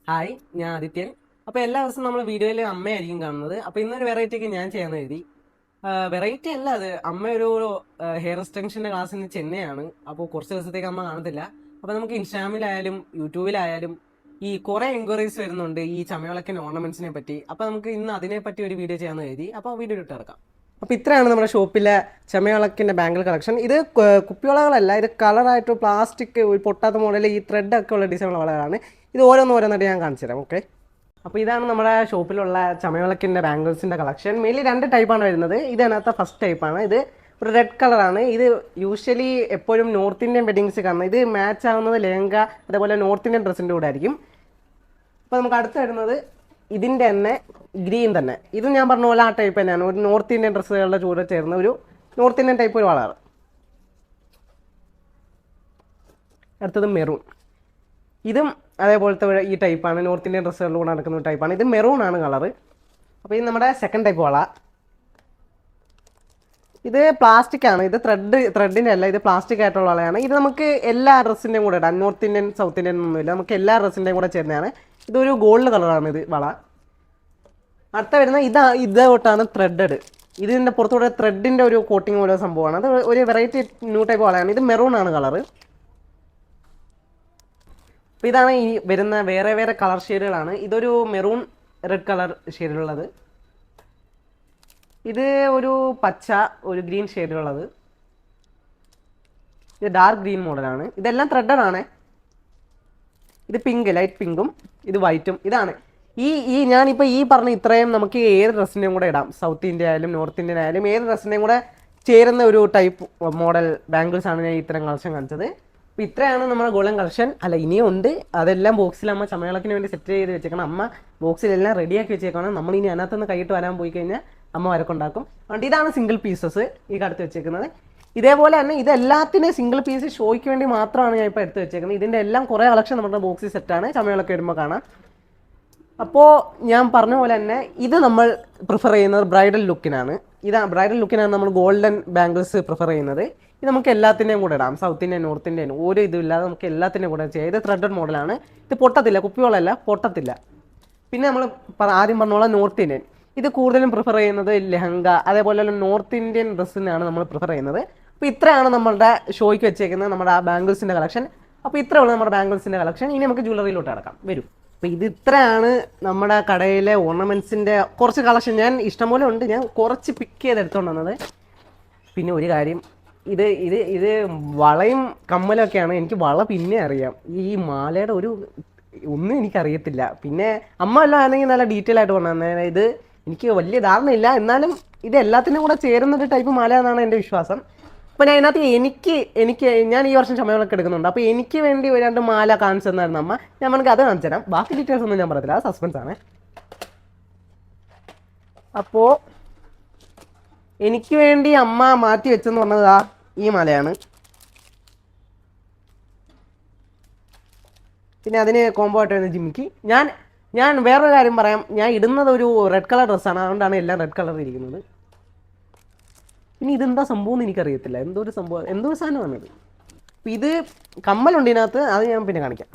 Hi, ഞാൻ ആദിത്യൻ. അപ്പോൾ എല്ലാ ദിവസവും നമ്മൾ വീഡിയോയിൽ അമ്മയായിരിക്കും കാണുന്നത്. അപ്പോൾ ഇന്നൊരു വെറൈറ്റിക്ക് ഞാൻ ചെയ്യാൻ എഴുതി. വെറൈറ്റി അല്ല അത്, അമ്മ ഒരു ഹെയർ എക്സ്റ്റൻഷൻ്റെ ക്ലാസ്സിൽ നിന്ന് ചെന്നൈയാണ്. അപ്പോൾ കുറച്ച് ദിവസത്തേക്ക് അമ്മ കാണത്തില്ല. അപ്പോൾ നമുക്ക് ഇൻസ്റ്റാഗ്രാമിലായാലും യൂട്യൂബിലായാലും ഈ കുറേ എൻക്വയറീസ് വരുന്നുണ്ട് ഈ ചമയവിളക്കിൻ്റെ ഓർണമെന്റ്സിനെ പറ്റി. അപ്പോൾ നമുക്ക് ഇന്ന് അതിനെപ്പറ്റി ഒരു വീഡിയോ ചെയ്യാമെന്ന് എഴുതി. അപ്പോൾ വീഡിയോ ഇട്ട് ഇറക്കാം. അപ്പോൾ ഇത്രയാണ് നമ്മുടെ ഷോപ്പിലെ ചമയവിളക്കിൻ്റെ ബാംഗിൾ കളക്ഷൻ. ഇത് കുപ്പിവളകളല്ല, ഇത് കളറായിട്ട് പ്ലാസ്റ്റിക് ഒരു പൊട്ടാത്ത മോഡൽ ഈ ത്രെഡ് ഒക്കെ ഉള്ള ഡിസൈനുള്ള വളകളാണ്. ഇത് ഓരോന്നായിട്ട് ഞാൻ കാണിച്ചു തരാം. ഓക്കെ, അപ്പോൾ ഇതാണ് നമ്മുടെ ഷോപ്പിലുള്ള ചമയവിളക്കിൻ്റെ ബാംഗിൾസിൻ്റെ കളക്ഷൻ. മെയിൻലി രണ്ട് ടൈപ്പാണ് വരുന്നത്. ഇതിനകത്ത് ഫസ്റ്റ് ടൈപ്പാണ്. ഇത് ഒരു റെഡ് കളറാണ്. ഇത് യൂഷ്വലി എപ്പോഴും നോർത്ത് ഇന്ത്യൻ വെഡിങ്സ് കാണുന്നത്. ഇത് മാച്ച് ആവുന്നത് ലെഹങ്ക അതേപോലെ നോർത്ത് ഇന്ത്യൻ ഡ്രസ്സിൻ്റെ കൂടെ ആയിരിക്കും. അപ്പോൾ നമുക്ക് അടുത്ത് വരുന്നത് ഇതിൻ്റെ തന്നെ ഗ്രീൻ തന്നെ. ഇത് ഞാൻ പറഞ്ഞ പോലെ ആ ടൈപ്പ് തന്നെയാണ്. ഒരു നോർത്ത് ഇന്ത്യൻ ഡ്രസ്സുകളുടെ ചൂടെ ചേർന്ന ഒരു നോർത്ത് ഇന്ത്യൻ ടൈപ്പ് ഒരു വളർ. അടുത്തത് മെറൂൺ. ഇതും അതേപോലത്തെ ഈ ടൈപ്പാണ്. നോർത്ത് ഇന്ത്യൻ ഡ്രസ്സുകളിലൂടെ നടക്കുന്ന ഒരു ടൈപ്പാണ്. ഇത് മെറൂൺ ആണ് കളറ്. അപ്പോൾ ഇത് നമ്മുടെ സെക്കൻഡ് ടൈപ്പ് വള. ഇത് പ്ലാസ്റ്റിക് ആണ്. ഇത് ത്രെഡിൻ്റെ അല്ല, ഇത് പ്ലാസ്റ്റിക് ആയിട്ടുള്ള വളയാണ്. ഇത് നമുക്ക് എല്ലാ ഡ്രസ്സിൻ്റെയും കൂടെ ഇടാം. നോർത്ത് ഇന്ത്യൻ സൗത്ത് ഇന്ത്യൻ ഒന്നുമില്ല, നമുക്ക് എല്ലാ ഡ്രസ്സിൻ്റെയും കൂടെ ചേരുന്നതാണ്. ഇതൊരു ഗോൾഡ് കളറാണ് ഇത് വള. അടുത്ത വരുന്ന ഇതോട്ടാണ് ത്രെഡഡ്. ഇതിൻ്റെ പുറത്തൂടെ ത്രെഡിൻ്റെ ഒരു കോട്ടിങ് പോലെ സംഭവമാണ്. അത് ഒരു വെറൈറ്റി ന്യൂ ടൈപ്പ് വളയാണ്. ഇത് മെറൂൺ ആണ് കളറ്. അപ്പോൾ ഇതാണ് ഈ വരുന്ന വേറെ വേറെ കളർ ഷെയ്ഡുകളാണ്. ഇതൊരു മെറൂൺ റെഡ് കളർ ഷെയ്ഡിലുള്ളത്. ഇത് ഒരു പച്ച ഒരു ഗ്രീൻ ഷെയ്ഡിലുള്ളത്. ഇത് ഡാർക്ക് ഗ്രീൻ മോഡലാണ്. ഇതെല്ലാം ത്രെഡഡ് ആണ്. ഇത് പിങ്ക്, ലൈറ്റ് പിങ്കും ഇത് വൈറ്റും. ഇതാണ് ഈ ഞാനിപ്പോൾ ഈ പറഞ്ഞ ഇത്രയും നമുക്ക് ഏത് ഡ്രസ്സിൻ്റെയും കൂടെ ഇടാം. സൗത്ത് ഇന്ത്യ ആയാലും നോർത്ത് ഇന്ത്യൻ ആയാലും ഏത് ഡ്രസ്സിൻ്റെയും കൂടെ ചേരുന്ന ഒരു ടൈപ്പ് മോഡൽ ബാംഗിൾസ് ആണ് ഞാൻ ഇത്തരം കളക്ഷൻ കാണിച്ചത്. അപ്പോൾ ഇത്രയാണ് നമ്മുടെ ഗോൾഡൻ കളക്ഷൻ. അല്ല, ഇനിയും ഉണ്ട്. അതെല്ലാം ബോക്സിൽ അമ്മ ചമയവിളക്കിന് വേണ്ടി സെറ്റ് ചെയ്ത് വെച്ചേക്കണം. അമ്മ ബോക്സിലെല്ലാം റെഡിയാക്കി വെച്ചേക്കണം. നമ്മളിനി അതിനകത്തുനിന്ന് കൈയിട്ട് വരാൻ പോയി കഴിഞ്ഞാൽ അമ്മ വരക്കുണ്ടാക്കും. അതുകൊണ്ട് ഇതാണ് സിംഗിൾ പീസസ് ഈ കടുത്ത് വെച്ചേക്കുന്നത്. ഇതേപോലെ തന്നെ ഇതെല്ലാത്തിനും സിംഗിൾ പീസ് ഷോയ്ക്ക് വേണ്ടി മാത്രമാണ് ഞാൻ ഇപ്പോൾ എടുത്ത് വെച്ചേക്കുന്നത്. ഇതിൻ്റെ എല്ലാം കുറേ കളക്ഷൻ നമ്മുടെ ബോക്സിൽ സെറ്റാണ്. ചമയവിളക്ക് വരുമ്പോൾ കാണാം. അപ്പോൾ ഞാൻ പറഞ്ഞ പോലെ തന്നെ ഇത് നമ്മൾ പ്രിഫർ ചെയ്യുന്നത് ബ്രൈഡൽ ലുക്കിനാണ്. ബ്രൈഡൽ ലുക്കിനാണ് നമ്മൾ ഗോൾഡൻ ബാംഗിൾസ് പ്രിഫർ ചെയ്യുന്നത്. ഇത് നമുക്ക് എല്ലാത്തിൻ്റെയും കൂടെ ഇടാം. സൗത്ത് ഇന്ത്യൻ നോർത്ത് ഇന്ത്യൻ ഒരു ഇതുമില്ലാതെ നമുക്ക് എല്ലാത്തിൻ്റെയും കൂടെ ചെയ്യാം. ഇത് ത്രെഡഡ് മോഡലാണ്. ഇത് പൊട്ടത്തില്ല, കുപ്പിവളല്ല, പൊട്ടത്തില്ല. പിന്നെ നമ്മൾ ആദ്യം പറഞ്ഞോളാം നോർത്ത് ഇന്ത്യൻ. ഇത് കൂടുതലും പ്രിഫർ ചെയ്യുന്നത് ലെഹങ്ക അതേപോലെ നോർത്ത് ഇന്ത്യൻ ഡ്രസ്സിനാണ് നമ്മൾ പ്രിഫർ ചെയ്യുന്നത്. അപ്പോൾ ഇത്രയാണ് നമ്മളുടെ ഷോയ്ക്ക് വെച്ചേക്കുന്നത് നമ്മുടെ ആ ബാംഗിൾസിൻ്റെ കളക്ഷൻ. അപ്പോൾ ഇത്രയുള്ള നമ്മുടെ ബാംഗിൾസിൻ്റെ കളക്ഷൻ. ഇനി നമുക്ക് ജ്വല്ലറിയിലോട്ട് കിടക്കാം, വരും. അപ്പോൾ ഇത് ഇത്രയാണ് നമ്മുടെ കടയിലെ ഓർണമെൻറ്റ്സിൻ്റെ കുറച്ച് കളക്ഷൻ. ഞാൻ ഇഷ്ടംപോലെ ഉണ്ട്, ഞാൻ കുറച്ച് പിക്ക് ചെയ്ത് എടുത്തുകൊണ്ട് വന്നത്. പിന്നെ ഒരു കാര്യം, ഇത് ഇത് ഇത് വളയും കമ്മലൊക്കെയാണ്. എനിക്ക് വള പിന്നെ അറിയാം, ഈ മാലയുടെ ഒന്നും എനിക്കറിയത്തില്ല. പിന്നെ അമ്മ എല്ലാം ആണെങ്കിൽ നല്ല ഡീറ്റെയിൽ ആയിട്ട് കൊണ്ടുവന്നേ. ഇത് എനിക്ക് വലിയ ധാരണയില്ല, എന്നാലും ഇത് എല്ലാത്തിനും കൂടെ ചേരുന്നൊരു ടൈപ്പ് മാല എന്നാണ് എൻ്റെ വിശ്വാസം. അപ്പോൾ ഞാൻ അതിനകത്ത് ഞാൻ ഈ വർഷം ചമയവിളക്ക് എടുക്കുന്നുണ്ട്. അപ്പോൾ എനിക്ക് വേണ്ടി ഒരു രണ്ട് മാല കാണിച്ചു തന്നായിരുന്നു അമ്മ. ഞാൻ നമുക്ക് അത് കാണിച്ചു തരാം. ബാക്കി ഡീറ്റെയിൽസ് ഒന്നും ഞാൻ പറയത്തില്ല, അത് സസ്പെൻസ് ആണ്. അപ്പോൾ എനിക്ക് വേണ്ടി അമ്മ മാറ്റി വെച്ചെന്ന് പറഞ്ഞത് ഈ മാലയാണ്. പിന്നെ അതിന് കോംബോ ആയിട്ട് വരുന്ന ജിമിക്ക്. ഞാൻ വേറൊരു കാര്യം പറയാം, ഞാൻ ഇടുന്നത് ഒരു റെഡ് കളർ ഡ്രസ്സാണ്, അതുകൊണ്ടാണ് എല്ലാം റെഡ് കളർ ഇരിക്കുന്നത്. പിന്നെ ഇതെന്താ സംഭവം എന്ന് എനിക്കറിയത്തില്ല, എന്തോ ഒരു സാധനമാണിത്. അപ്പോൾ ഇത് കമ്മലുണ്ട് ഇതിനകത്ത്, അത് ഞാൻ പിന്നെ കാണിക്കാം.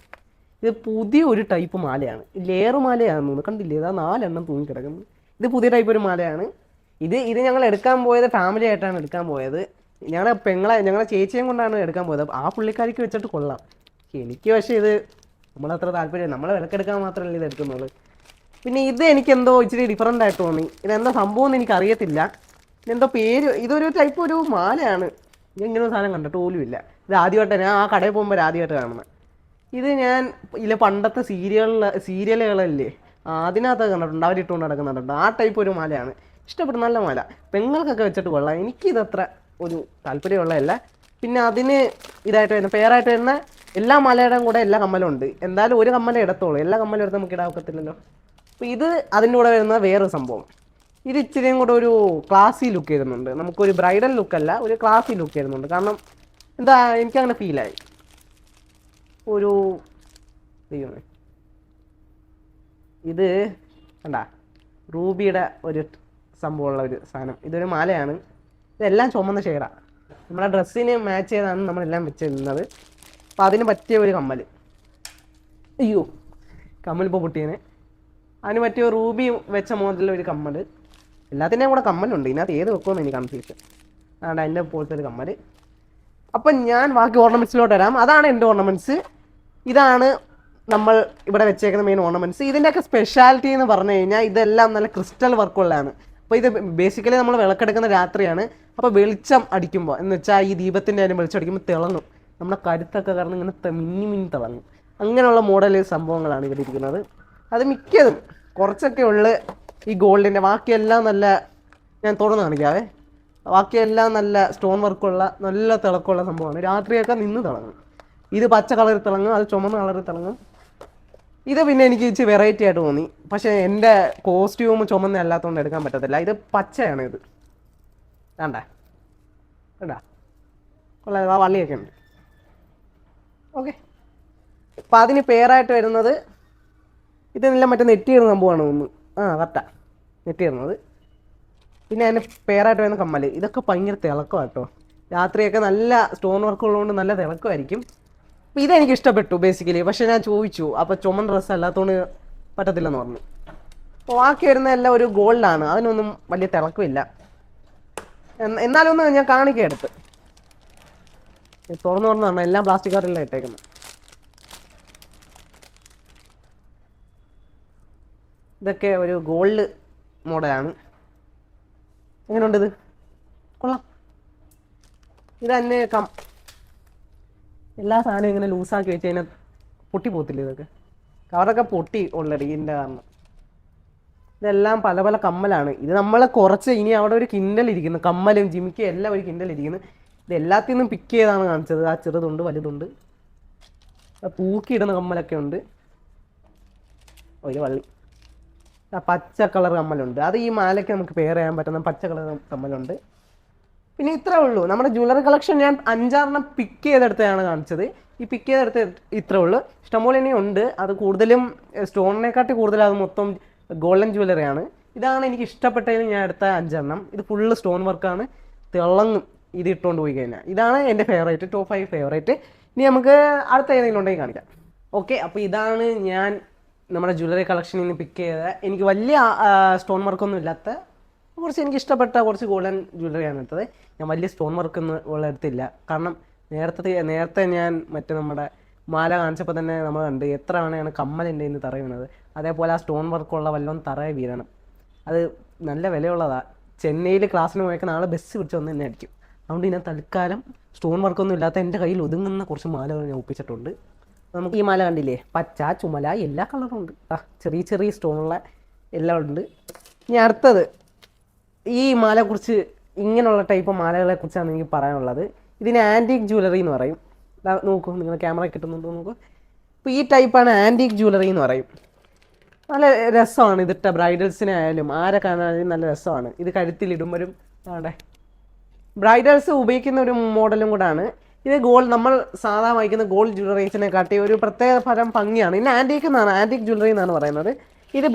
ഇത് പുതിയ ഒരു ടൈപ്പ് മാലയാണ്, ലെയർ മാലയാണെന്ന് തോന്നുന്നു. കണ്ടില്ലേ, ഇതാ 4 എണ്ണം തൂങ്ങിക്കിടക്കുന്നത്. ഇത് പുതിയ ടൈപ്പ് ഒരു മാലയാണ്. ഇത് ഞങ്ങൾ എടുക്കാൻ പോയത് ഫാമിലി ആയിട്ടാണ് എടുക്കാൻ പോയത്. ഞങ്ങളെ ചേച്ചിയും കൊണ്ടാണ് എടുക്കാൻ പോയത്. ആ പുള്ളിക്കാരിക്ക് വെച്ചിട്ട് കൊള്ളാം. എനിക്ക് പക്ഷേ ഇത് നമ്മളത്ര താല്പര്യം, നമ്മളെ വിലക്കെടുക്കാൻ മാത്രമല്ല ഇത് എടുക്കുന്നുള്ളൂ. പിന്നെ ഇത് എനിക്കെന്തോ ഇച്ചിരി ഡിഫറൻ്റ് ആയിട്ട് തോന്നി. ഇതെന്താ സംഭവം എന്ന് എനിക്കറിയത്തില്ല. എന്തോ പേര്, ഇതൊരു ടൈപ്പ് ഒരു മാലയാണ്. ഞാൻ ഇങ്ങനെ ഒരു സാധനം കണ്ടിട്ട് പോലും ഇല്ല. ഇത് ആദ്യമായിട്ട് ഞാൻ ആ കടയിൽ പോകുമ്പോൾ ആദ്യമായിട്ട് കാണുന്നത്. ഇത് ഞാൻ പണ്ടത്തെ സീരിയലുകളല്ലേ അതിനകത്ത് കണ്ടിട്ടുണ്ട്, അവരിട്ടുകൊണ്ട് നടക്കുന്നുണ്ട്. ആ ടൈപ്പ് ഒരു മാലയാണ്. ഇഷ്ടപ്പെടും, നല്ല മാല. പെങ്ങൾക്കൊക്കെ വെച്ചിട്ട് കൊള്ളാം. എനിക്കിതത്ര ഒരു താല്പര്യമുള്ളതല്ല. പിന്നെ അതിന് ഇതായിട്ട് വരുന്ന പെയറായിട്ട് വരുന്ന എല്ലാ മലയുടെയും കൂടെ എല്ലാ കമ്മലും ഉണ്ട്. എന്തായാലും ഒരു കമ്മലേ ഇടത്തോളൂ, എല്ലാ കമ്മലും എടുത്ത് നമുക്ക് ഇടാൻ ഒക്കത്തില്ലല്ലോ. അപ്പോൾ ഇത് അതിൻ്റെ കൂടെ വരുന്ന വേറൊരു സംഭവം. ഇത് ഇച്ചിരിയും കൂടെ ഒരു ക്ലാസി ലുക്ക് വരുന്നുണ്ട്. നമുക്കൊരു ബ്രൈഡൽ ലുക്കല്ല, ഒരു ക്ലാസി ലുക്ക് വരുന്നുണ്ട്. കാരണം എന്താ, എനിക്കങ്ങനെ ഫീലായി. ഒരു ഇത് കണ്ടാ, റൂബിയുടെ ഒരു സംഭവമുള്ള ഒരു സാധനം. ഇതൊരു മാലയാണ്. ഇതെല്ലാം ചുമന്ന ഷെയ്ഡാണ്. നമ്മുടെ ഡ്രസ്സിന് മാച്ച് ചെയ്താണ് നമ്മളെല്ലാം വെച്ചിരുന്നത്. അപ്പോൾ അതിന് പറ്റിയ ഒരു കമ്മൽ. അയ്യോ, കമ്മലിപ്പോൾ പൊട്ടിയനെ. അതിന് പറ്റിയ റൂബി വെച്ച മോഡലൊരു കമ്മൽ. എല്ലാത്തിൻ്റെയും കൂടെ കമ്മലുണ്ട്, ഇതിനകത്ത് ഏത് വെക്കുമെന്ന് എനിക്ക് കൺഫ്യൂഷൻ. അതുകൊണ്ട് അതിൻ്റെ പോലത്തെ ഒരു കമ്മൽ. അപ്പം ഞാൻ ബാക്കി ഓർണമെൻറ്റ്സിലോട്ട് വരാം. അതാണ് എൻ്റെ ഓർണമെൻറ്റ്സ്. ഇതാണ് നമ്മൾ ഇവിടെ വെച്ചേക്കുന്ന മെയിൻ ഓർണമെൻറ്റ്സ്. ഇതിൻ്റെയൊക്കെ സ്പെഷ്യാലിറ്റി എന്ന് പറഞ്ഞു കഴിഞ്ഞാൽ ഇതെല്ലാം നല്ല ക്രിസ്റ്റൽ വർക്കുള്ളതാണ്. അപ്പോൾ ഇത് ബേസിക്കലി നമ്മൾ വിളക്കെടുക്കുന്ന രാത്രിയാണ്. അപ്പോൾ വെളിച്ചം അടിക്കുമ്പോൾ എന്ന് വെച്ചാൽ ഈ ദീപത്തിൻ്റെ അതിന് വെളിച്ചം അടിക്കുമ്പോൾ തിളങ്ങും. നമ്മുടെ കരുത്തൊക്കെ കാരണം ഇങ്ങനെ മിന്നി മിന്നി തിളങ്ങും. അങ്ങനെയുള്ള മോഡൽ സംഭവങ്ങളാണ് ഇവിടെ ഇരിക്കുന്നത്. അത് മിക്കതും കുറച്ചൊക്കെ ഉള്ളു ഈ ഗോൾഡിൻ്റെ. ബാക്കിയെല്ലാം നല്ല, ഞാൻ തുറന്ന് കാണിക്കാവേ, ബാക്കിയെല്ലാം നല്ല സ്റ്റോൺ വർക്കുള്ള നല്ല തിളക്കമുള്ള സംഭവമാണ്. രാത്രിയൊക്കെ നിന്ന് തിളങ്ങും. ഇത് പച്ച കളറിൽ തിളങ്ങും, അത് ചുമന്ന കളറിൽ തിളങ്ങും. ഇത് പിന്നെ എനിക്ക് ഇച്ചിരി വെറൈറ്റി ആയിട്ട് തോന്നി. പക്ഷേ എൻ്റെ കോസ്റ്റ്യൂം ചുമന്ന അല്ലാത്തതുകൊണ്ട് എടുക്കാൻ പറ്റത്തില്ല. ഇത് പച്ചയാണ്. ഇത് വേണ്ട വേണ്ടാ കൊള്ളാം, ആ വള്ളിയൊക്കെ ഉണ്ട്. ഓക്കെ, അപ്പം അതിന് പേരായിട്ട് വരുന്നത് ഇതെല്ലാം മറ്റേ നെറ്റിയിടുന്ന സംഭവമാണ് ഒന്ന്. കറക്റ്റാ, നെറ്റിയിടുന്നത്. പിന്നെ അതിന് പേരായിട്ട് വരുന്ന കമ്മൽ. ഇതൊക്കെ ഭയങ്കര തിളക്കം കേട്ടോ. രാത്രിയൊക്കെ നല്ല സ്റ്റോൺ വർക്ക് ഉള്ളതുകൊണ്ട് നല്ല തിളക്കമായിരിക്കും. അപ്പോൾ ഇതെനിക്ക് ഇഷ്ടപ്പെട്ടു ബേസിക്കലി. പക്ഷേ ഞാൻ ചോദിച്ചു, അപ്പോൾ ചുമന്ന ഡ്രസ്സ് അല്ലാത്തതുകൊണ്ട് പറ്റത്തില്ലെന്ന് പറഞ്ഞു. അപ്പോൾ ബാക്കി വരുന്ന എല്ലാം ഒരു ഗോൾഡാണ്, അതിനൊന്നും വലിയ തിളക്കമില്ല. എന്നാലും ഒന്ന് ഞാൻ കാണിക്കാം എടുത്ത്. തുറന്നു പറഞ്ഞാണ് എല്ലാം പ്ലാസ്റ്റിക് കവറിലാണ് ഇട്ടേക്കുന്നത്. ഇതൊക്കെ ഒരു ഗോൾഡ് മോഡലാണ്. എങ്ങനെയുണ്ട്? ഇത് കൊള്ളാം. ഇത് തന്നെ എല്ലാ സാധനവും ഇങ്ങനെ ലൂസാക്കി വെച്ച് കഴിഞ്ഞാൽ പൊട്ടി പോകത്തില്ല. ഇതൊക്കെ കവറൊക്കെ പൊട്ടി ഓൾറെഡി ഇതിൻ്റെ കാരണം. ഇതെല്ലാം പല പല കമ്മലാണ്. ഇത് നമ്മൾ കുറച്ച് ഇനി അവിടെ ഒരു കിൻഡൽ ഇരിക്കുന്നു, കമ്മലും ജിമിക്കും എല്ലാം ഒരു കിൻഡൽ ഇരിക്കുന്നു. ഇത് എല്ലാത്തിൽ നിന്നും പിക്ക് ചെയ്താണ് കാണിച്ചത്. ആ ചെറുതുണ്ട്, വലുതുണ്ട്, പൂക്കിയിടുന്ന കമ്മലൊക്കെ ഉണ്ട്. ഒരു വള്ളി പച്ച കളർ കമ്മലുണ്ട്. അത് ഈ മാലയ്ക്ക് നമുക്ക് പെയർ ചെയ്യാൻ പറ്റുന്ന പച്ച കളർ കമ്മലുണ്ട്. പിന്നെ ഇത്രേ ഉള്ളൂ നമ്മുടെ ജ്വല്ലറി കളക്ഷൻ. ഞാൻ 5-6 പിക്ക് ചെയ്തെടുത്താണ് കാണിച്ചത്. ഈ പിക്ക് ചെയ്തെടുത്ത് ഇത്രേ ഉള്ളൂ. ഇഷ്ടംപോലെ ഇനി ഉണ്ട്. അത് കൂടുതലും സ്റ്റോണിനെക്കാട്ടി കൂടുതൽ അത് മൊത്തം ഗോൾഡൻ ജ്വല്ലറിയാണ്. ഇതാണ് എനിക്ക് ഇഷ്ടപ്പെട്ടതിൽ ഞാൻ എടുത്ത 5. ഇത് ഫുള്ള് സ്റ്റോൺ വർക്കാണ്, തിളങ്ങും ഇത് ഇട്ടുകൊണ്ട് പോയി കഴിഞ്ഞാൽ. ഇതാണ് എൻ്റെ ഫേവറേറ്റ്, ടോപ്പ് 5 ഫേവറേറ്റ്. ഇനി നമുക്ക് അടുത്ത ഏതെങ്കിലും ഉണ്ടെങ്കിൽ കാണിക്കാം. ഓക്കെ, അപ്പോൾ ഇതാണ് ഞാൻ നമ്മുടെ ജ്വല്ലറി കളക്ഷനിൽ നിന്ന് പിക്ക് ചെയ്ത, എനിക്ക് വലിയ സ്റ്റോൺ വർക്കൊന്നും ഇല്ലാത്ത കുറച്ച് എനിക്ക് ഇഷ്ടപ്പെട്ട കുറച്ച് ഗോൾഡൻ ജ്വല്ലറിയാണ് എടുത്തത്. ഞാൻ വലിയ സ്റ്റോൺ വർക്കൊന്നും ഉള്ള എടുത്തില്ല. കാരണം നേരത്തെ ഞാൻ മറ്റേ നമ്മുടെ മാല കാണിച്ചപ്പോൾ തന്നെ നമ്മൾ കണ്ട് എത്ര വേണമാണ് കമ്മലിൻ്റെ ഇന്ന് തറ വീണത്. അതേപോലെ ആ സ്റ്റോൺ വർക്കുള്ള വല്ലതും തറയെ വീഴണം. അത് നല്ല വിലയുള്ളതാണ്. ചെന്നൈയിൽ ക്ലാസ്സിന് പോയൊക്കെ നാളെ ബസ് പിടിച്ച് വന്ന് തന്നെ അടിക്കും. അതുകൊണ്ട് ഞാൻ തൽക്കാലം സ്റ്റോൺ വർക്കൊന്നും ഇല്ലാത്ത എൻ്റെ കയ്യിൽ ഒതുങ്ങുന്ന കുറച്ച് മാലകൾ ഞാൻ ഒപ്പിച്ചിട്ടുണ്ട്. നമുക്ക് ഈ മാല കണ്ടില്ലേ, പച്ച, ചുമല, എല്ലാ കളറും ഉണ്ട്. ചെറിയ ചെറിയ സ്റ്റോണുള്ള എല്ലാം ഉണ്ട്. ഇനി അടുത്തത് ഈ മാലയെക്കുറിച്ച്, ഇങ്ങനെയുള്ള ടൈപ്പ് മാലകളെ കുറിച്ചാണ് എനിക്ക് പറയാനുള്ളത്. ഇതിന് ആൻറ്റീക് ജ്വല്ലറി എന്ന് പറയും. നോക്കൂ, നിങ്ങൾ ക്യാമറ കിട്ടുന്നുണ്ടോ നോക്കൂ. അപ്പോൾ ഈ ടൈപ്പാണ് ആൻറ്റീക് ജ്വല്ലറി എന്ന് പറയും. നല്ല രസമാണ് ഇതിട്ട ബ്രൈഡൽസിനെ ആയാലും ആരെ കാണാനും നല്ല രസമാണ്. ഇത് കഴുത്തിലിടുമ്പോഴും അവിടെ ബ്രൈഡൽസ് ഉപയോഗിക്കുന്ന ഒരു മോഡലും കൂടാണ്. ഇത് ഗോൾഡ്, നമ്മൾ സാധാരണ വാങ്ങിക്കുന്ന ഗോൾഡ് ജ്വല്ലറീസിനെ കാട്ടി ഒരു പ്രത്യേക തരം ഭംഗിയാണ്. ഇന്ന് ആൻറ്റീക് ജ്വല്ലറി എന്നാണ് പറയുന്നത്.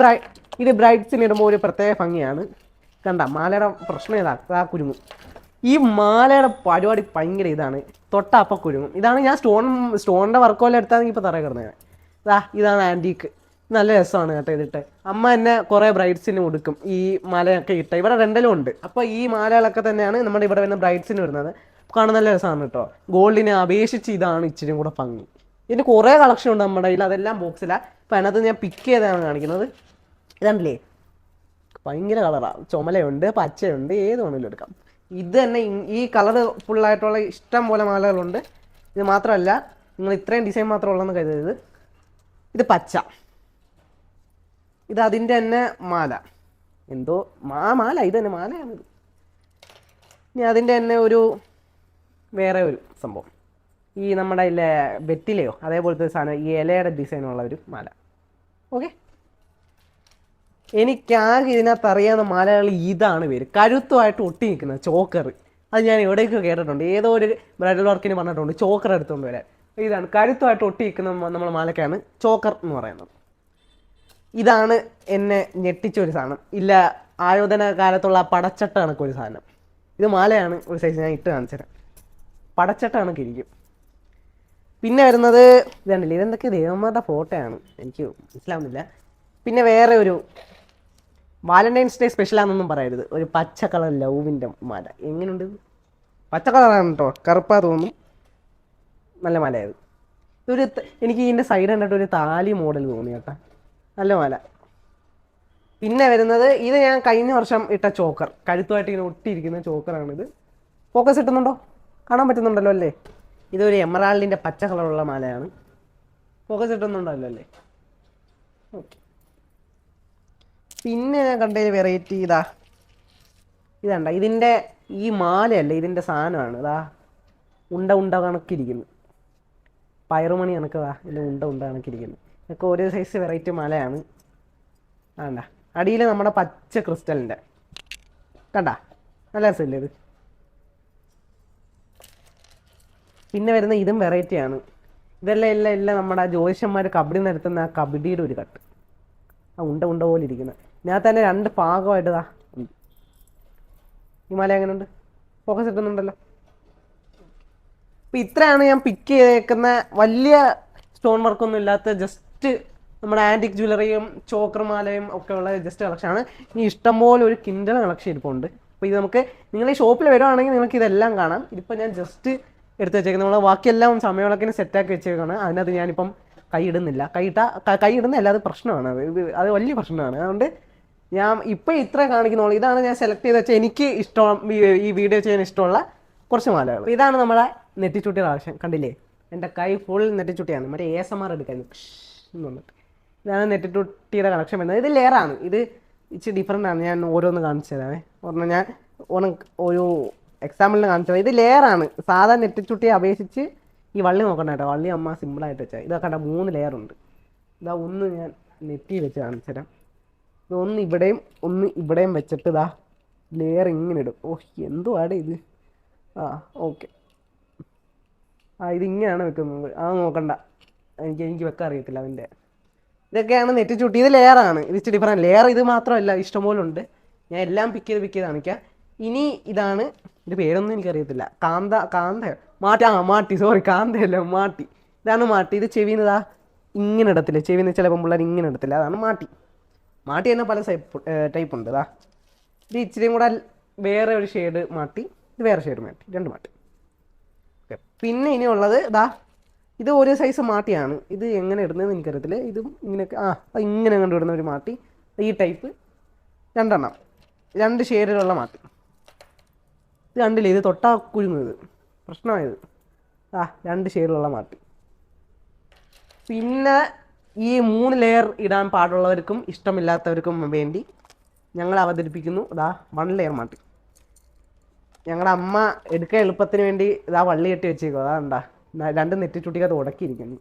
ഇത് ബ്രൈഡ്സിന് ഇടുമ്പോൾ ഒരു പ്രത്യേക ഭംഗിയാണ്. കണ്ട മാലയുടെ പ്രശ്നം ഇതാ കുരുങ്ങും. ഈ മാലയുടെ പരിപാടി ഭയങ്കര ഇതാണ്, തൊട്ടപ്പം കുരുങ്ങും. ഇതാണ് ഞാൻ സ്റ്റോണിൻ്റെ വർക്കോലെ എടുത്താൽ ഇപ്പോൾ തറ കിടന്നത്. ഇതാണ് ആൻറ്റീക്ക്. നല്ല രസമാണ് കേട്ടോ ഇതിട്ട്. അമ്മ എന്നെ കുറേ ബ്രൈഡ്സിന് കൊടുക്കും ഈ മാലയൊക്കെ ഇട്ട. ഇവിടെ രണ്ടിലും ഉണ്ട്. അപ്പോൾ ഈ മാലകളൊക്കെ തന്നെയാണ് നമ്മുടെ ഇവിടെ വരുന്ന ബ്രൈഡ്സിന് വരുന്നത്. കാണാൻ നല്ല രസമാണ് കേട്ടോ. ഗോൾഡിനെ അപേക്ഷിച്ച് ഇതാണ് ഇച്ചിരി കൂടെ ഭംഗി. ഇതിന് കുറേ കളക്ഷൻ ഉണ്ട് നമ്മുടെ കയ്യിൽ, അതെല്ലാം ബോക്സിലാണ്. അപ്പോൾ അതിനകത്ത് ഞാൻ പിക്ക് ചെയ്താണ് കാണിക്കുന്നത്. ഇതാണല്ലേ, ഭയങ്കര കളറാണ്. ചുമലയുണ്ട്, പച്ചയുണ്ട്, ഏത് വേണമെങ്കിലും എടുക്കാം. ഇത് തന്നെ ഈ കളർ ഫുള്ളായിട്ടുള്ള ഇഷ്ടം പോലെ മാലകളുണ്ട്. ഇത് മാത്രമല്ല, നിങ്ങൾ ഇത്രയും ഡിസൈൻ മാത്രം ഉള്ളതെന്ന് കരുതരുത്. ഇത് പച്ച, ഇത് അതിൻ്റെ തന്നെ മാല, എന്തോ മാല, ഇത് തന്നെ മാലയാണിത്. ഇനി അതിൻ്റെ തന്നെ വേറെ ഒരു സംഭവം, ഈ നമ്മുടെ ഇല്ലേ വെറ്റിലയോ അതേപോലത്തെ സാധനം, ഈ ഇലയുടെ ഡിസൈനുള്ള ഒരു മാല. ഓക്കെ, എനിക്കാകെ ഇതിനകത്ത് അറിയാവുന്ന മാലകൾ ഇതാണ് പേര്. കഴുത്തുമായിട്ട് ഒട്ടി നിൽക്കുന്നത് ചോക്കർ. അത് ഞാൻ എവിടേക്ക് കേട്ടിട്ടുണ്ട്, ഏതോ ഒരു ബ്രൈഡൽ വർക്കിന് പറഞ്ഞിട്ടുണ്ട് ചോക്കർ എടുത്തുകൊണ്ട് വരാൻ. ഇതാണ് കഴുത്തുമായിട്ട് ഒട്ടി നിൽക്കുന്ന നമ്മൾ മാലക്കാണ് ചോക്കർ എന്ന് പറയുന്നത്. ഇതാണ് എന്നെ ഞെട്ടിച്ചൊരു സാധനം. ഇല്ല, ആയോധന കാലത്തുള്ള പടച്ചട്ട കണക്കൊരു സാധനം. ഇത് മാലയാണ്, ഒരു സൈസ് ഞാൻ ഇട്ട് കാണിച്ചുതരാം. പടച്ചട്ട കണക്കിരിക്കും. പിന്നെ വരുന്നത് ഇതുണ്ടല്ലേ, ഇതെന്തൊക്കെ ദേവന്മാരുടെ ഫോട്ടോയാണ്, എനിക്ക് മനസ്സിലാവുന്നില്ല. പിന്നെ വേറെ ഒരു വാലന്റൈൻസ് ഡേ സ്പെഷ്യലാണെന്നൊന്നും പറയരുത്, ഒരു പച്ച കളർ ലവിൻ്റെ മാല. എങ്ങനെയുണ്ട്? പച്ച കളറാണ് കേട്ടോ, കറുപ്പാ തോന്നും. നല്ല മലയത്. ഇതൊരു എനിക്ക് ഇതിൻ്റെ സൈഡ് കണ്ടിട്ട് ഒരു താലി മോഡൽ തോന്നി കേട്ടോ, നല്ല മല. പിന്നെ വരുന്നത് ഇത് ഞാൻ കഴിഞ്ഞ വർഷം ഇട്ട ചോക്കർ, കഴുത്തുമായിട്ട് ഇങ്ങനെ ഒട്ടിയിരിക്കുന്ന ചോക്കറാണിത്. ഫോക്കസ് കിട്ടുന്നുണ്ടോ? കാണാൻ പറ്റുന്നുണ്ടല്ലോ അല്ലേ? ഇതൊരു എമറാൾഡിൻ്റെ പച്ച കളറുള്ള മാലയാണ്. ഫോക്കസ് കിട്ടുന്നുണ്ടല്ലോ അല്ലേ? ഓക്കെ. പിന്നെ ഞാൻ കണ്ടതിൽ വെറൈറ്റി ഇതണ്ട, ഇതിൻ്റെ ഈ മാലയല്ല, ഇതിൻ്റെ സാധനമാണ്. ഉണ്ട ഉണ്ട കണക്കിരിക്കുന്നു, പയറുമണി കണക്കതാ, ഇതിൻ്റെ ഉണ്ട ഉണ്ട കണക്കിരിക്കുന്നു. ഇതൊക്കെ ഓരോ സൈസ് വെറൈറ്റി മാലയാണ്. വേണ്ട, അടിയിൽ നമ്മുടെ പച്ച ക്രിസ്റ്റലിൻ്റെ കണ്ട, നല്ല രസമില്ലേ ഇത്? പിന്നെ വരുന്ന ഇതും വെറൈറ്റിയാണ്. എല്ലാം നമ്മുടെ ജ്യോതിഷന്മാർ കബഡി നിരത്തുന്ന ആ കബഡിയുടെ ഒരു കട്ട്, ആ ഉണ്ട ഉണ്ട പോലെ ഇരിക്കുന്നത്. ഞാൻ തന്നെ 2 ഭാഗമായിട്ട് ഉണ്ട്. ഈ മല എങ്ങനെയുണ്ട്? ഫോക്കസ് കിട്ടുന്നുണ്ടല്ലോ. അപ്പം ഇത്രയാണ് ഞാൻ പിക്ക് ചെയ്തേക്കുന്ന വലിയ സ്റ്റോൺ വർക്കൊന്നും ഇല്ലാത്ത ജസ്റ്റ് നമ്മുടെ ആൻറ്റിക് ജ്വല്ലറിയും ചോക്കർ മാലയും ഒക്കെ ഉള്ള ജസ്റ്റ് കളക്ഷനാണ്. ഇനി ഇഷ്ടംപോലെ ഒരു കിൻഡൽ കളക്ഷൻ ഇരിപ്പുണ്ട്. അപ്പോൾ ഇത് നമുക്ക് നിങ്ങൾ ഈ ഷോപ്പിൽ വരുവാണെങ്കിൽ നിങ്ങൾക്ക് ഇതെല്ലാം കാണാം. ഇതിപ്പോൾ ഞാൻ ജസ്റ്റ് എടുത്ത് വെച്ചേക്കുന്നത്, നമ്മൾ ബാക്കിയെല്ലാം സമയവിളക്കിന് സെറ്റാക്കി വെച്ചേക്കാണ്. അതിനകത്ത് ഞാനിപ്പം കൈയിടുന്നില്ല. കൈയിടുന്നില്ല, അത് പ്രശ്നമാണ്. അത് വലിയ പ്രശ്നമാണ്. അതുകൊണ്ട് ഞാൻ ഇപ്പോൾ ഇത്ര കാണിക്കുന്നുള്ളൂ. ഇതാണ് ഞാൻ സെലക്ട് ചെയ്ത് വെച്ചാൽ എനിക്ക് ഇഷ്ടം, ഈ വീഡിയോ ചെയ്യാൻ ഇഷ്ടമുള്ള കുറച്ച് മാലകൾ. ഇതാണ് നമ്മളെ നെറ്റിച്ചുട്ടിയുടെ ആവശ്യം. കണ്ടില്ലേ, എൻ്റെ കൈ ഫുൾ നെറ്റിച്ചുട്ടിയാണ്. മറ്റേ ASMR എടുക്കാൻ എന്നുണ്ട്. ഇതാണ് നെറ്റിച്ചുട്ടിയുടെ കളക്ഷൻ വരുന്നത്. ഇത് ലെയറാണ്, ഇത് ഇച്ചിരി ഡിഫറെൻ്റ് ആണ്. ഞാൻ ഓരോന്ന് കാണിച്ചു തരാമേ. പറഞ്ഞാൽ ഞാൻ ഒരു എക്സാമ്പിളിന് കാണിച്ചത്. ഇത് ലെയറാണ്. സാധാ നെറ്റിച്ചുട്ടിയെ അപേക്ഷിച്ച് ഈ വള്ളി നോക്കണ്ട കേട്ടോ, വള്ളി അമ്മ സിമ്പിളായിട്ട് വെച്ചാൽ. ഇതൊക്കെ കണ്ട 3 ലെയറുണ്ട്. ഒന്ന് ഞാൻ നെറ്റി വെച്ച് കാണിച്ചു തരാം. ഇതൊന്ന് ഇവിടെയും ഒന്ന് ഇവിടെയും വെച്ചിട്ട് ലെയർ ഇങ്ങനെ ഇടും. എന്തുവാടെ ഇത്? ഓക്കെ. ഇതിങ്ങനെയാണ് വെക്കുന്നത്. നോക്കണ്ട, എനിക്ക് വെക്കാൻ അറിയത്തില്ല അതിൻ്റെ. ഇതൊക്കെയാണ് നെറ്റിച്ചുട്ടി. ഇത് ലെയറാണ്. ഇത് ഇച്ചിരി ഡിഫറെൻറ്റ് ലെയർ. ഇത് മാത്രമല്ല, ഇഷ്ടംപോലെ ഉണ്ട്. ഞാൻ എല്ലാം പിക്ക് ചെയ്ത് കാണിക്കാം. ഇനി ഇതാണ്, ഇത് പേരൊന്നും എനിക്കറിയത്തില്ല. മാട്ടി, സോറി, കാന്തയല്ല, മാട്ടി. ഇതാണ് മാട്ടി. ഇത് ചെവിന്നതാ ഇങ്ങനെ ഇടത്തില്ല. ചെവിന്ന് ചിലപ്പം പിള്ളേർ ഇങ്ങനെ ഇടത്തില്ല. അതാണ് മാട്ടി. മാട്ടി തന്നെ പല ടൈപ്പ് ഉണ്ട്. ഇത് ഇച്ചിരിയും കൂടെ വേറെ ഒരു ഷെയ്ഡ് മാട്ടി, ഇത് വേറെ ഷെയ്ഡ് മാട്ടി, 2 മാട്ടി. ഓക്കെ. പിന്നെ ഇനിയുള്ളത് ഇത് ഒരു സൈസ് മാട്ടിയാണ്. ഇത് എങ്ങനെ ഇടുന്നതെന്ന് എനിക്കറിയത്തില്ല. ഇതും ഇങ്ങനെയൊക്കെ ഇങ്ങനെ കണ്ടുവിടുന്ന ഒരു മാട്ടി. ഈ ടൈപ്പ് 2 എണ്ണം, 2 ഷെയ്ഡിലുള്ള മാട്ടി. ഇത് കണ്ടില്ലേ, ഇത് തൊട്ടാ കുരുങ്ങുന്നത്, പ്രശ്നമായത്. 2 ഷെയ്ഡിലുള്ള മാട്ടി. പിന്നെ ഈ 3 ലെയർ ഇടാൻ പാടുള്ളവർക്കും ഇഷ്ടമില്ലാത്തവർക്കും വേണ്ടി ഞങ്ങൾ അവതരിപ്പിക്കുന്നു 1 ലെയർ മാട്ടി. ഞങ്ങളുടെ അമ്മ എടുക്കാൻ എളുപ്പത്തിന് വേണ്ടി വള്ളി കെട്ടി വെച്ചേക്കും. അതാണ്ടാ 2 നെറ്റിച്ചുട്ടിക്കകത്ത് ഉടക്കിയിരിക്കുന്നു.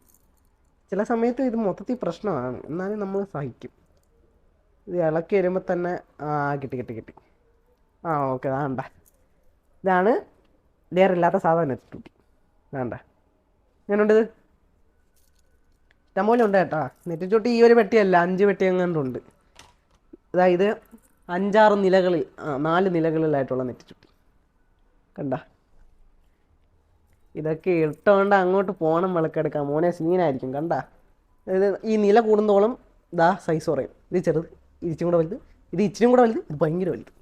ചില സമയത്ത് ഇത് മൊത്തത്തിൽ പ്രശ്നമാണ്, എന്നാലും നമ്മൾ സഹിക്കും. ഇത് ഇളക്കി വരുമ്പോൾ തന്നെ കിട്ടി. ഓക്കെ. ഇതാണ് ലെയർ ഇല്ലാത്ത സാധാരണ നെറ്റിച്ചുട്ടി. ഞാനുണ്ട്, ഇത് ഇഷ്ടംപോലെ ഉണ്ട് കേട്ടോ. നെറ്റിച്ചുട്ടി ഈ ഒരു പെട്ടിയല്ല, 5 പെട്ടി എങ്ങാണ്ടുണ്ട്. ഇത് 5-6 നിലകളിൽ, 4 നിലകളിലായിട്ടുള്ള നെറ്റിച്ചുട്ടി. കണ്ട, ഇതൊക്കെ ഇട്ടുകൊണ്ട് അങ്ങോട്ട് പോകണം, വിളക്കെടുക്കാം മോനെ, സീനായിരിക്കും. കണ്ട, ഈ നില കൂടുന്തോളം സൈസ് കുറയും. ഇത് ചെറുത്, ഇത് ഇച്ചിരി കൂടെ വലുത്, ഇത് ഇച്ചിരി കൂടെ വലുത്, ഇത് ഭയങ്കര വലുത്.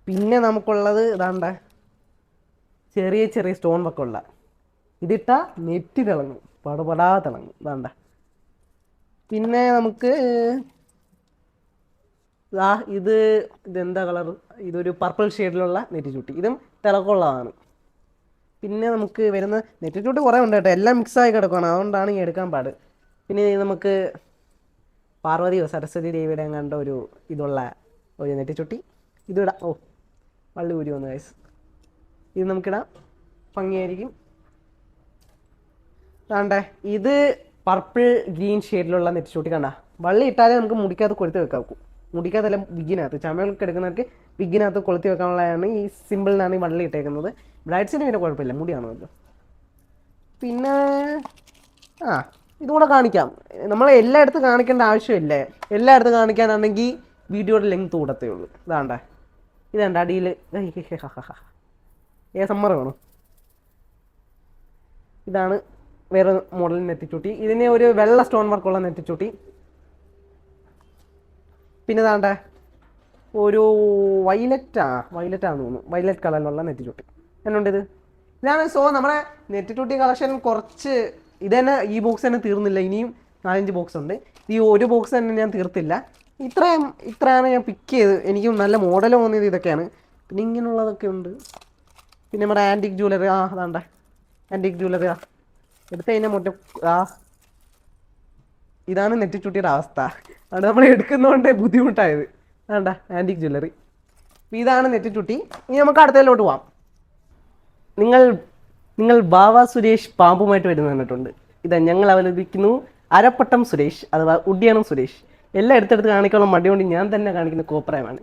പിന്നെ നമുക്കുള്ളത് ചെറിയ ചെറിയ സ്റ്റോൺ വർക്കുള്ള. ഇതിട്ടാൽ നെറ്റി തിളങ്ങും, പടപടാ തിളങ്ങും. പിന്നെ നമുക്ക് ഇതെന്താ കളർ? ഇതൊരു പർപ്പിൾ ഷെയ്ഡിലുള്ള നെറ്റിച്ചുട്ടി. ഇതും തിളക്കമുള്ളതാണ്. പിന്നെ നമുക്ക് വരുന്ന നെറ്റിച്ചുട്ടി കുറേ ഉണ്ട് കേട്ടോ, എല്ലാം മിക്സായി കിടക്കുകയാണ്. അതുകൊണ്ടാണ് ഈ എടുക്കാൻ പാട്. പിന്നെ നമുക്ക് പാർവതിയോ സരസ്വതി ദേവിയുടെ കണ്ട ഇതുള്ള ഒരു നെറ്റിച്ചുട്ടി. ഇതിടാം. വള്ളി ഊരി വന്നു ഗൈസ്. ഇത് നമുക്കിടാം, ഭംഗിയായിരിക്കും. ഇത് പർപ്പിൾ ഗ്രീൻ ഷെയ്ഡിലുള്ള നെറ്റിച്ചുട്ടി. കണ്ട, വള്ളി ഇട്ടാലേ നമുക്ക് മുടിക്കകത്ത് കൊളുത്തി വെക്കാം. മുടിക്കകത്തല്ല, വിഗിനകത്ത്. ചമയൊക്കെ എടുക്കുന്നവർക്ക് വിഗിനകത്ത് കൊളുത്തി വെക്കാനുള്ളതാണ് ഈ സിമ്പിളിനാണ് ഈ വള്ളി ഇട്ടേക്കുന്നത്. ബ്രൈഡ്സിന് പിന്നെ കുഴപ്പമില്ല, മുടിയാണല്ലോ. പിന്നെ ഇതുകൂടെ കാണിക്കാം. നമ്മൾ എല്ലായിടത്തും കാണിക്കേണ്ട ആവശ്യമില്ലേ. എല്ലായിടത്തും കാണിക്കാനാണെങ്കിൽ വീഡിയോയുടെ ലെങ്ത് കൂടത്തേ ഉള്ളൂ. ഇതാണ്ട് അടിയിൽ സമ്മർ വേണം. ഇതാണ് വേറെ മോഡൽ നെറ്റിച്ചൂട്ടി. ഇതിന് ഒരു വെള്ള സ്റ്റോൺ വർക്കുള്ള നെറ്റിച്ചൂട്ടി. പിന്നെ താണ്ട ഒരു വയലറ്റാണെന്ന് തോന്നുന്നു, വയലറ്റ് കളറിലുള്ള നെറ്റിച്ചൂട്ടി. എന്നുണ്ട് ഇതാണ്. സോ നമ്മുടെ നെറ്റിച്ചൂട്ടി കളക്ഷൻ കുറച്ച് ഇത് തന്നെ. ഈ ബോക്സ് തന്നെ തീർന്നില്ല, ഇനിയും 4-5 ബോക്സ് ഉണ്ട്. ഈ ഒരു ബോക്സ് തന്നെ ഞാൻ തീർത്തില്ല. ഇത്രയാണ് ഞാൻ പിക്ക് ചെയ്ത്. എനിക്ക് നല്ല മോഡൽ തോന്നിയത് ഇതൊക്കെയാണ്. പിന്നെ ഇങ്ങനെയുള്ളതൊക്കെ ഉണ്ട്. പിന്നെ നമ്മുടെ ആൻറ്റിക് ജ്വല്ലറി. അതാണ്ട ആൻറ്റിക് ജ്വല്ലറി എടുത്ത് കഴിഞ്ഞാൽ ഇതാണ് നെറ്റിച്ചൂട്ടിയുടെ അവസ്ഥ. അത് നമ്മൾ എടുക്കുന്നതുകൊണ്ട് ബുദ്ധിമുട്ടായത്. വേണ്ട ആൻറ്റിക് ജ്വല്ലറി. ഇതാണ് നെറ്റിച്ചൂട്ടി. ഇനി നമുക്ക് അടുത്തതിലോട്ട് പോവാം. നിങ്ങൾ ബാവ സുരേഷ് പാമ്പുമായിട്ട് വരുന്നത് കണ്ടിട്ടുണ്ട്. ഇതാ ഞങ്ങൾ അവലംബിക്കുന്നു അരപ്പട്ടം സുരേഷ് അഥവാ ഉഡ്യാനം സുരേഷ്. എല്ലാം എടുത്തെടുത്ത് കാണിക്കാനുള്ള മടി കൊണ്ട് ഞാൻ തന്നെ കാണിക്കുന്ന കോപ്രായമാണ്.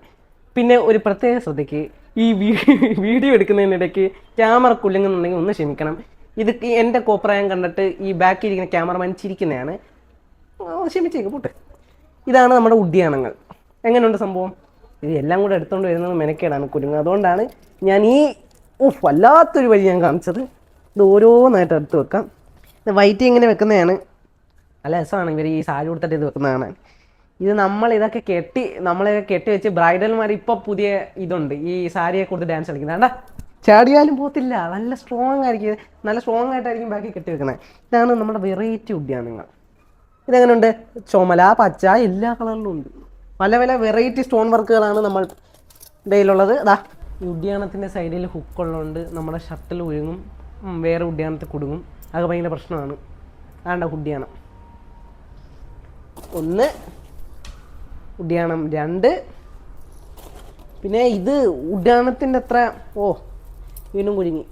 പിന്നെ ഒരു പ്രത്യേക ശ്രദ്ധയ്ക്ക്, ഈ വീഡിയോ എടുക്കുന്നതിനിടയ്ക്ക് ക്യാമറ കുല്ലുന്നുണ്ടെങ്കിൽ ഒന്ന് ക്ഷമിക്കണം. ഇത് എൻ്റെ കോപ്രായം കണ്ടിട്ട് ഈ ബാക്കിൽ ഇരിക്കുന്ന ക്യാമറമാൻ ചിരിക്കുന്നതാണ്. ക്ഷമിച്ചേക്ക് പോട്ടെ. ഇതാണ് നമ്മുടെ ഉദ്യാനങ്ങൾ. എങ്ങനെയുണ്ട് സംഭവം? ഇത് എല്ലാം കൂടെ എടുത്തുകൊണ്ട് വരുന്നത് മെനക്കേടാണ് കുരുങ്ങ്. അതുകൊണ്ടാണ് ഞാൻ ഈ വല്ലാത്തൊരു വഴി ഞാൻ കാണിച്ചത്. ഇത് ഓരോന്നായിട്ട് എടുത്ത് വെക്കാം. ഇത് വൈറ്റ് ഇങ്ങനെ വെക്കുന്നതാണ്. നല്ല രസമാണ് ഇവർ ഈ സാരി കൊടുത്തിട്ട് ഇത് വെക്കുന്നതാണ്. ഇത് നമ്മളിതൊക്കെ കെട്ടി വെച്ച് ബ്രൈഡൽമാർ ഇപ്പോൾ പുതിയ ഇതുണ്ട്, ഈ സാരിയെ കൊടുത്ത് ഡാൻസ് കളിക്കുന്നത്. വേണ്ട ചാടിയാലും പോകത്തില്ല, നല്ല സ്ട്രോങ് ആയിരിക്കും, നല്ല സ്ട്രോങ് ആയിട്ടായിരിക്കും ബാക്കി കെട്ടി വെക്കുന്നത്. ഇതാണ് നമ്മുടെ വെറൈറ്റി ഉദ്യാനങ്ങൾ. ഇതെങ്ങനെയുണ്ട്? ചുമല, പച്ച, എല്ലാ കളറിലും ഉണ്ട്. പല പല വെറൈറ്റി സ്റ്റോൺ വർക്കുകളാണ് നമ്മൾ ഇടയിലുള്ളത്. ഈ ഉദ്യാനത്തിൻ്റെ സൈഡിൽ ഹുക്കുള്ളതുകൊണ്ട് നമ്മുടെ ഷട്ടിൽ ഒഴുങ്ങും, വേറെ ഉദ്യാനത്തിൽ കുടുങ്ങും. അതൊക്കെ ഭയങ്കര പ്രശ്നമാണ്. അതാണ്ട ഉദ്യാനം 1, ഉദ്യാനം 2. പിന്നെ ഇത് ഉദ്യാനത്തിൻ്റെ അത്ര വീണ്ടും കുരുങ്ങി.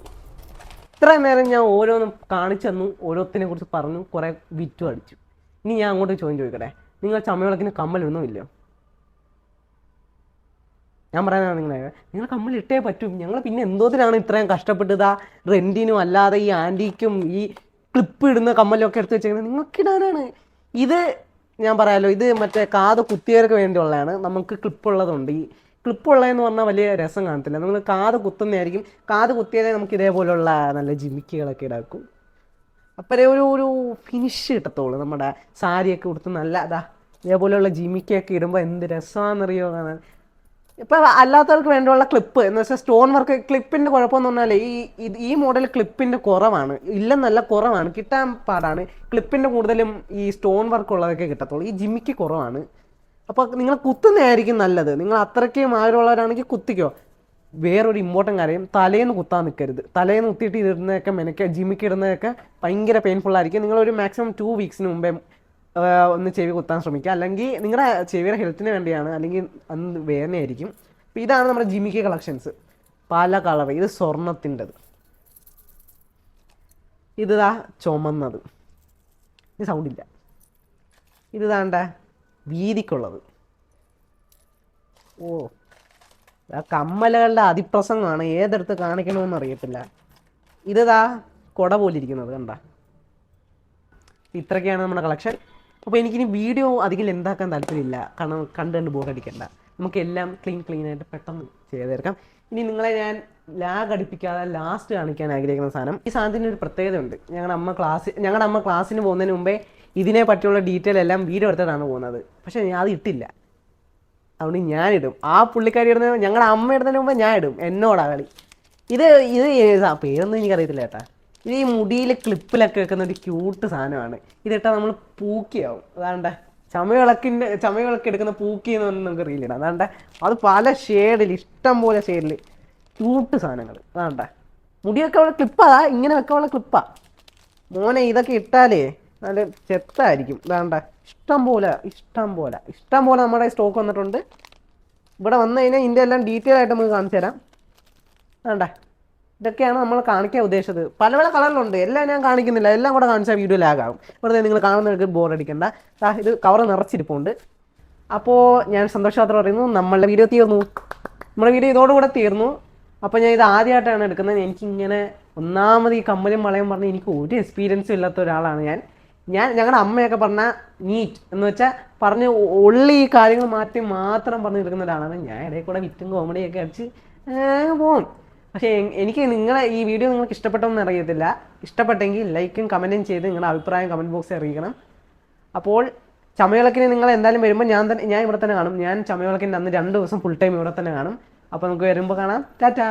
ഇത്രയും നേരം ഞാൻ ഓരോന്നും കാണിച്ചു തന്നു, ഓരോത്തിനെ കുറിച്ച് പറഞ്ഞു, കുറേ വിറ്റും അടിച്ചു. ഇനി ഞാൻ അങ്ങോട്ട് ചോദിക്കട്ടെ, നിങ്ങൾ ചമയവിളക്കിന് കമ്മലൊന്നും ഇല്ലയോ? ഞാൻ പറയാനാണ് നിങ്ങൾ കമ്മൽ ഇട്ടേ പറ്റും. ഞങ്ങൾ പിന്നെ എന്തോത്തിനാണ് ഇത്രയും കഷ്ടപ്പെട്ടത് റെൻറ്റിനും അല്ലാതെ ഈ ആൻറ്റിക്കും ഈ ക്ലിപ്പ് ഇടുന്ന കമ്മലൊക്കെ എടുത്ത് വെച്ചേക്കുന്നത് നിങ്ങൾക്കിടാനാണ്. ഇത് ഞാൻ പറയാമല്ലോ, ഇത് മറ്റേ കാത് കുത്തിയവർക്ക് വേണ്ടിയുള്ളതാണ്. നമുക്ക് ക്ലിപ്പുള്ളതുണ്ട്. ഈ ക്ലിപ്പുള്ളതെന്ന് പറഞ്ഞാൽ വലിയ രസം കാണത്തില്ല. നമ്മൾ കാത് കുത്തുന്നതായിരിക്കും. കാത് കുത്തിയാലേ നമുക്ക് ഇതേപോലെയുള്ള നല്ല ജിമിക്കുകളൊക്കെ ഇടാക്കും. അപ്പോഴേ ഒരു ഫിനിഷ് കിട്ടത്തുള്ളൂ. നമ്മുടെ സാരിയൊക്കെ കൊടുത്ത് നല്ല ഇതേപോലെയുള്ള ജിമിക്കൊക്കെ ഇടുമ്പോൾ എന്ത് രസമാണെന്നറിയോ കാണാൻ. ഇപ്പം അല്ലാത്തവർക്ക് വേണ്ടിയുള്ള ക്ലിപ്പ് എന്ന് വെച്ചാൽ സ്റ്റോൺ വർക്ക് ക്ലിപ്പിൻ്റെ കുഴപ്പമെന്ന് പറഞ്ഞാൽ ഈ മോഡൽ ക്ലിപ്പിൻ്റെ കുറവാണ്. ഇല്ലെന്നല്ല, കുറവാണ്, കിട്ടാൻ പാടാണ്. ക്ലിപ്പിൻ്റെ കൂടുതലും ഈ സ്റ്റോൺ വർക്ക് ഉള്ളതൊക്കെ കിട്ടത്തുള്ളൂ. ഈ ജിമ്മിക്ക് കുറവാണ്. അപ്പോൾ നിങ്ങൾ കുത്തുന്നതായിരിക്കും നല്ലത്. നിങ്ങൾ അത്രയ്ക്കും ആഗ്രഹമുള്ളവരാണെങ്കിൽ കുത്തിക്കോ. വേറൊരു ഇമ്പോർട്ടൻ്റ് കാര്യം, തലേന്ന് കുത്താൻ നിൽക്കരുത്. തലേന്ന് കുത്തിയിട്ട് ഇടുന്നതൊക്കെ ജിമ്മിക്ക് ഇടുന്നതൊക്കെ ഭയങ്കര പെയിൻഫുള്ളായിരിക്കും. നിങ്ങളൊരു മാക്സിമം 2 വീക്സിന് മുമ്പേ ഒന്ന് ചെവി കുത്താൻ ശ്രമിക്കുക. അല്ലെങ്കിൽ നിങ്ങളുടെ ചെവിയുടെ ഹെൽത്തിന് വേണ്ടിയാണ്, അല്ലെങ്കിൽ അന്ന് വേദനയായിരിക്കും. അപ്പോൾ ഇതാണ് നമ്മുടെ ജിമിക്ക് കളക്ഷൻസ്, പല കളർ. ഇത് സ്വർണത്തിൻ്റെത്, ഇതാ ചുമന്നത്, ഇത് സൗണ്ടില്ല. ഇത് താണ്ട വീതിക്കുള്ളത്. കമ്മലുകളുടെ അതിപ്രസംഗമാണ്, ഏതെടുത്ത് കാണിക്കണമെന്ന് അറിയത്തില്ല. ഇതാ കുട പോലിരിക്കുന്നത് കണ്ട. ഇത്രയൊക്കെയാണ് നമ്മുടെ കളക്ഷൻ. അപ്പോൾ എനിക്കിനി വീഡിയോ അധികം എന്താക്കാൻ താല്പര്യമില്ല, കാരണം കണ്ട് ബോറടിക്കണ്ട. നമുക്കെല്ലാം ക്ലീനായിട്ട് പെട്ടെന്ന് ചെയ്ത് തീർക്കാം. ഇനി നിങ്ങളെ ഞാൻ ലാഗ് അടിപ്പിക്കാതെ ലാസ്റ്റ് കാണിക്കാൻ ആഗ്രഹിക്കുന്ന സാധനം, ഈ സാധനത്തിന് ഒരു പ്രത്യേകതയുണ്ട്. ഞങ്ങളുടെ അമ്മ ക്ലാസ്സിന് പോകുന്നതിന് മുമ്പേ ഇതിനെ പറ്റിയുള്ള ഡീറ്റെയിൽ എല്ലാം വീഡിയോ എടുത്തിട്ടാണ് പോകുന്നത്. പക്ഷേ ഞാൻ അത് ഇട്ടില്ല, അതുകൊണ്ട് ഞാനിടും. ആ പുള്ളിക്കാരി ഇടുന്ന, ഞങ്ങളുടെ അമ്മ ഇടുന്നതിന് മുമ്പേ ഞാൻ ഇടും. എന്നോടാ കളി. ഇത് പേരൊന്നും എനിക്കറിയത്തില്ല ചേട്ടാ. ഇത് ഈ മുടിയിൽ ക്ലിപ്പിലൊക്കെ വെക്കുന്ന ഒരു ക്യൂട്ട് സാധനമാണ്. ഇതിട്ടാൽ നമ്മൾ പൂക്കിയാവും. അതാണ്ട ചമയവിളക്ക് എടുക്കുന്ന പൂക്കി എന്ന് പറഞ്ഞാൽ നമുക്ക് റീലിടാം. അതാണ്ട അത് പല ഷെയ്ഡിൽ, ഇഷ്ടം പോലെ ഷെയ്ഡിൽ ക്യൂട്ട് സാധനങ്ങൾ. അതാണ്ട മുടിയൊക്കെ ഉള്ള ക്ലിപ്പാ, ഇങ്ങനെ വെക്കാനുള്ള ക്ലിപ്പാ മോനെ. ഇതൊക്കെ ഇട്ടാലേ നല്ല ചെത്തായിരിക്കും. അതാണ്ട ഇഷ്ടം പോലെ നമ്മുടെ സ്റ്റോക്ക് വന്നിട്ടുണ്ട്. ഇവിടെ വന്നു കഴിഞ്ഞാൽ ഇതിൻ്റെ എല്ലാം ഡീറ്റെയിൽ ആയിട്ട് നമുക്ക് കാണിച്ചു തരാം. വേണ്ട ഇതൊക്കെയാണ് നമ്മൾ കാണിക്കാൻ ഉദ്ദേശിച്ചത്. പല പല കളറിലുണ്ട്, എല്ലാം ഞാൻ കാണിക്കുന്നില്ല. എല്ലാം കൂടെ കാണിച്ചാൽ വീഡിയോ ലാഗാകും. വെറുതെ നിങ്ങൾ കാണുന്നവർക്ക് ബോറടിക്കണ്ട. ഇത് കവർ നിറച്ചിരിപ്പുണ്ട്. അപ്പോൾ ഞാൻ സന്തോഷമാത്ര പറയുന്നു, നമ്മളുടെ വീഡിയോ തീർന്നു. നമ്മുടെ വീഡിയോ ഇതോടുകൂടെ തീർന്നു. അപ്പോൾ ഞാൻ ഇത് ആദ്യമായിട്ടാണ് എടുക്കുന്നത്. എനിക്കിങ്ങനെ ഒന്നാമത് ഈ കമ്മലും വളയും പറഞ്ഞ് എനിക്ക് ഒരു എക്സ്പീരിയൻസും ഇല്ലാത്ത ഒരാളാണ് ഞാൻ. ഞങ്ങളുടെ അമ്മയൊക്കെ പറഞ്ഞാൽ നീറ്റ് എന്ന് വെച്ചാൽ പറഞ്ഞ് ഉള്ളി ഈ കാര്യങ്ങൾ മാത്രം പറഞ്ഞു എടുക്കുന്ന ഒരാളാണ് ഞാൻ. ഇടയിൽ കൂടെ വിറ്റും കോമഡിയൊക്കെ അടിച്ച് പോകും. പക്ഷേ എനിക്ക് നിങ്ങളെ ഈ വീഡിയോ നിങ്ങൾക്ക് ഇഷ്ടപ്പെട്ടോന്ന് അറിയത്തില്ല. ഇഷ്ടപ്പെട്ടെങ്കിൽ ലൈക്കും കമൻറ്റും ചെയ്ത് നിങ്ങളുടെ അഭിപ്രായം കമൻറ്റ് ബോക്സിൽ അറിയിക്കണം. അപ്പോൾ ചമയവിളക്കിന് നിങ്ങൾ എന്തായാലും വരുമ്പോൾ ഞാൻ ഇവിടെ തന്നെ കാണും. ഞാൻ ചമയവിളക്കിൻ്റെ അന്ന് 2 ദിവസം ഫുൾ ടൈം ഇവിടെ തന്നെ കാണും. അപ്പോൾ നമുക്ക് വരുമ്പോൾ കാണാം. ടാറ്റാ.